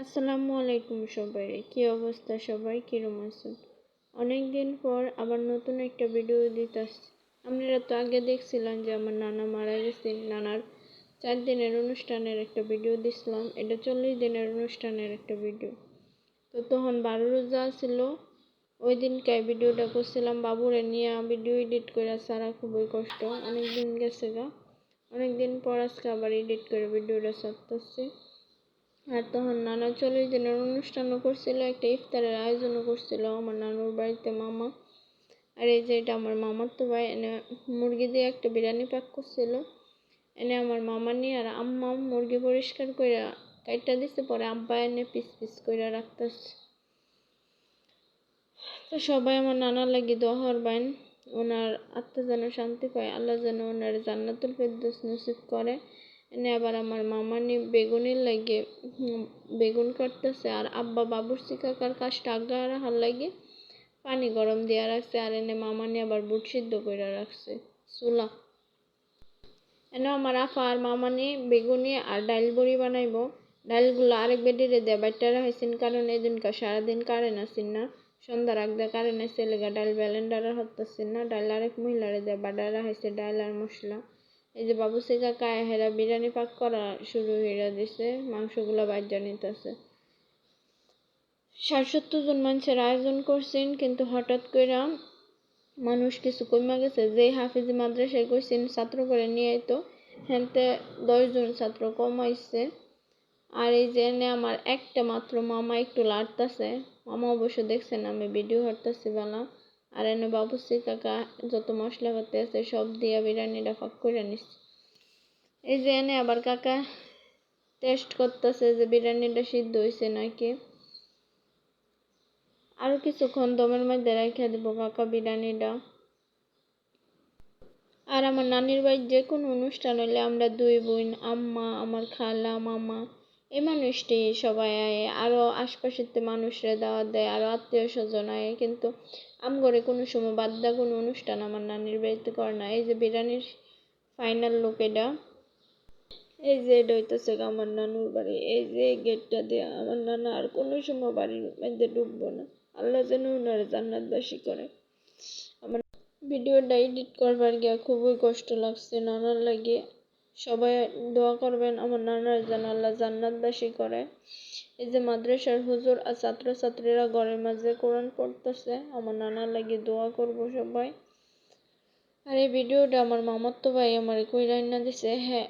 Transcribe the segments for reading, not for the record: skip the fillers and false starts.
আসসালামু আলাইকুম সবাই, কি অবস্থা? সবাই কিরম আছেন? অনেকদিন পর আবার নতুন একটা ভিডিও দিতেছি। আপনারা তো আগে দেখছিলেন যে আমার নানা মারা গেছে। নানার 4 দিনের অনুষ্ঠানের একটা ভিডিও দিছিলাম। এটা 40 দিনের অনুষ্ঠানের একটা ভিডিও। তো তখন 12 রোজা ছিল। ওই দিনকার ভিডিওটা করছিলাম। বাবুরে নিয়ে ভিডিও এডিট করে সারা খুবই কষ্ট, অনেকদিন গেছে গা। অনেকদিন পর আজকে আবার এডিট করে ভিডিওটা ছাড়তেছি। আর তখন নানা 40 দিনের অনুষ্ঠানও করছিল, একটা ইফতারের আয়োজনও করছিল আমার নানুর বাড়িতে মামা। আর এই যে এটা আমার মামার তো ভাই, এনে মুরগি দিয়ে একটা বিরিয়ানি পাক করছিল। এনে আমার মামা নিয়ে আর আম্মা মুরগি পরিষ্কার করে কাইটা দিছে, পরে আব্বা এনে পিস পিস করে রাখতেছে। তো সবাই আমার নানার লাগি দোয়া করবেন, ওনার আত্মা যেন শান্তি পায়, আল্লাহ যেন ওনার জান্নাতুল ফেরদৌস নসিব করে। এনে আবার আমার মামানি বেগুনের লাগে বেগুন কাটতেছে, আর আব্বা বাবুর্চি কাকার কাজটা আগ্রা রাখার লাগে পানি গরম দিয়া রাখছে। আর এনে মামানি আবার বুট সিদ্ধ করে রাখছে চুলা। এনে আমার আফা আর মামানি বেগুনি আর ডাইল বড়ি বানাইবো। ডাইলগুলো আরেক বেডিরে দিয়ে বাইটা রাখাইছেন, কারণ এই দিনকার সারাদিন কারেন্ট আসেন না। সন্ধ্যার আগদা কারেন্ট এসে লেগা ডাইল ব্যালেন্ডার হতেছেন না। ডাইল আরেক মহিলারে দিয়ে বাডা রাখাইছে ডাইল আর মশলা। এই যে বাবুসি কাকা হেরা বিরিয়ানি পাক করা শুরু হইয়া দিছে, মাংসগুলা বাইজা নিতেছে। 60-70 জন মানুষের আয়োজন করছেন, কিন্তু হঠাৎ করে মানুষ কিছু কমে গেছে। যে হাফিজি মাদ্রাসায় কইছেন ছাত্র করে নিয়ে আইতো, হেনতে 10 জন ছাত্র কম আইছে। আর এই যে এনে আমার একটা মাত্র মামা একটু লাড়তাছে। মামা অবশ্য দেখছেন আমি ভিডিও করতেছি বেলা। আর এনে বাবুসি কাকা যত মশলাপাতি আছে সব দিয়া বিরিয়ানিটা ফাঁক করে নিচ্ছে। এই যে এনে আবার কাকা টেস্ট করতেছে যে বিরিয়ানিটা সিদ্ধ হয়েছে নাকি। আরো কিছুক্ষণ দমের মধ্যে রেখে দেবো কাকা বিরিয়ানিটা। আর আমার নানির বাড়ির যে কোনো অনুষ্ঠান হলে আমরা 2 বোন, আম্মা, আমার খালা, মামা, এই মানুষটি সবাই আয়। আরো আশপাশের মানুষরা দাওয়াত দেয়, আরো আত্মীয় স্বজন আয়। কিন্তু আমগরে কোনো সময় বাদ দা কোনো অনুষ্ঠান আমার নানির বাড়িতে করে না। এই যে বিরিয়ানির ফাইনাল লুক এটা। এই যে এটা হইতেছে আমার নানুর বাড়ি। এই যে গেটটা দিয়ে আমার নানা আর কোনো সময় বাড়ির মধ্যে ঢুকবো না। আল্লাহ যেন ওনারা জান্নাতবাসী করে। আমার ভিডিওটা এডিট করবার গিয়া খুবই কষ্ট লাগছে নানার লাগে। সবাই দোয়া করবেন আমার নানার যেন আল্লাহ জান্নাতবাসী করে। এই যে মাদ্রাসার হুজুর আর ছাত্রছাত্রীরা ঘরের মাঝে কোরআন পড়তেছে, আমার নানার লাগে দোয়া করব সবাই। আর এই ভিডিওটা আমার মামাতো ভাই আমার কইরা না দিছে। হ্যাঁ,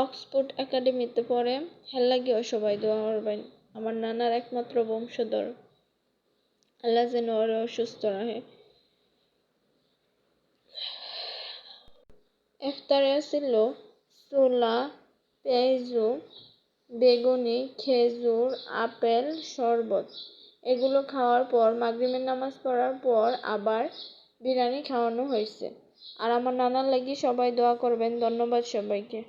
অক্সফোর্ড একাডেমিতে পড়ে, হেল লাগিও সবাই দোয়া করবেন। আমার নানার একমাত্র বংশধর, আল্লাহ যেন ওরা সুস্থ রাখে। ইফতারে ছিল ছোলা, পেঁয়াজু, বেগুনি, খেজুর, আপেল, শরবত। এগুলো খাওয়ার পর মাগরিবের নামাজ পড়ার পর আবার বিরিয়ানি খাওয়ানো হয়েছে। আর আমার নানার লাগি সবাই দোয়া করবেন। ধন্যবাদ সবাইকে।